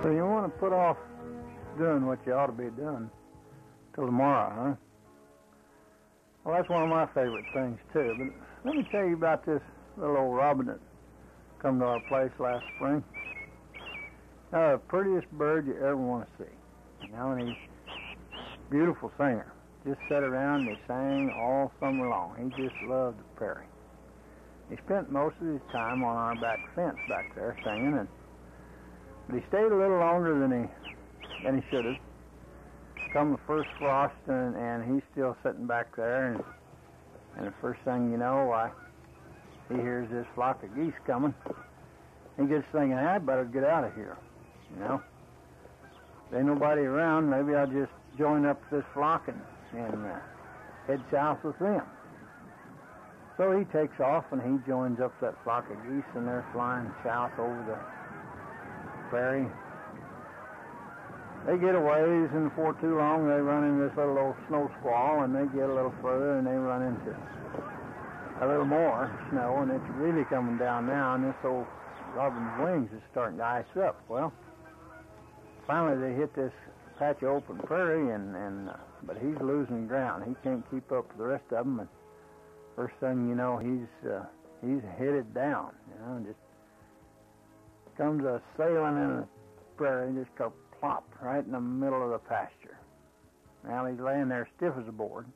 So you want to put off doing what you ought to be doing till tomorrow, huh? Well, that's one of my favorite things, too. But let me tell you about this little old robin that come to our place last spring. The prettiest bird you ever want to see. You know, and he's a beautiful singer. Just sat around and he sang all summer long. He just loved the prairie. He spent most of his time on our back fence back there singing, but he stayed a little longer than he should have. Come the first frost, and he's still sitting back there, and the first thing you know, why, he hears this flock of geese coming. He gets thinking, I better get out of here, you know. There ain't nobody around. Maybe I'll just join up this flock and head south with them. So he takes off and he joins up that flock of geese, and they're flying south over the prairie. They get a ways, and before too long they run into this little old snow squall, and they get a little further and they run into a little more snow, and it's really coming down now, and this old robin's wings is starting to ice up. Well, finally they hit this patch of open prairie, but he's losing ground. He can't keep up with the rest of them, and first thing you know, he's headed down. You know, and just comes a sailing in the prairie and just go plop right in the middle of the pasture. Now he's laying there stiff as a board,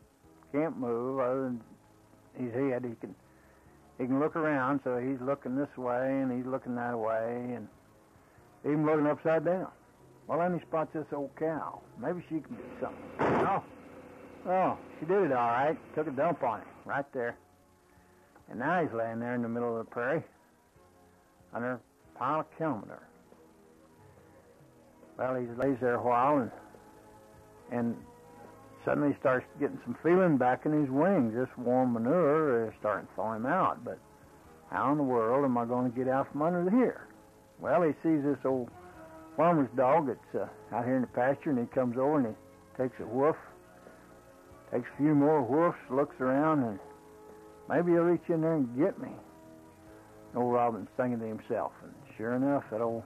can't move other than his head. He can look around, so he's looking this way and he's looking that way, and even looking upside down. Well, then he spots this old cow. Maybe she can do something. Oh, she did it all right. Took a dump on him right there. And now he's laying there in the middle of the prairie under a pile of kiln manure. Well, he lays there a while, and suddenly starts getting some feeling back in his wings. This warm manure is starting to thaw him out. But how in the world am I going to get out from under here? Well, he sees this old farmer's dog that's out here in the pasture, and he comes over and he takes a hoof, takes a few more hoofs, looks around, and maybe he'll reach in there and get me. Old Robin's thinking to himself, and sure enough, that old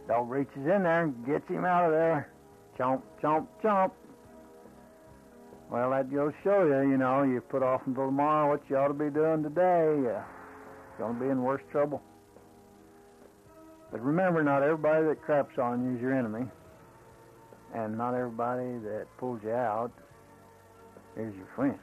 dog reaches in there and gets him out of there. Chomp, chomp, chomp. Well, that goes to show you, you know, you put off until tomorrow what you ought to be doing today. You're going to be in worse trouble. But remember, not everybody that craps on you is your enemy, and not everybody that pulls you out is your friend.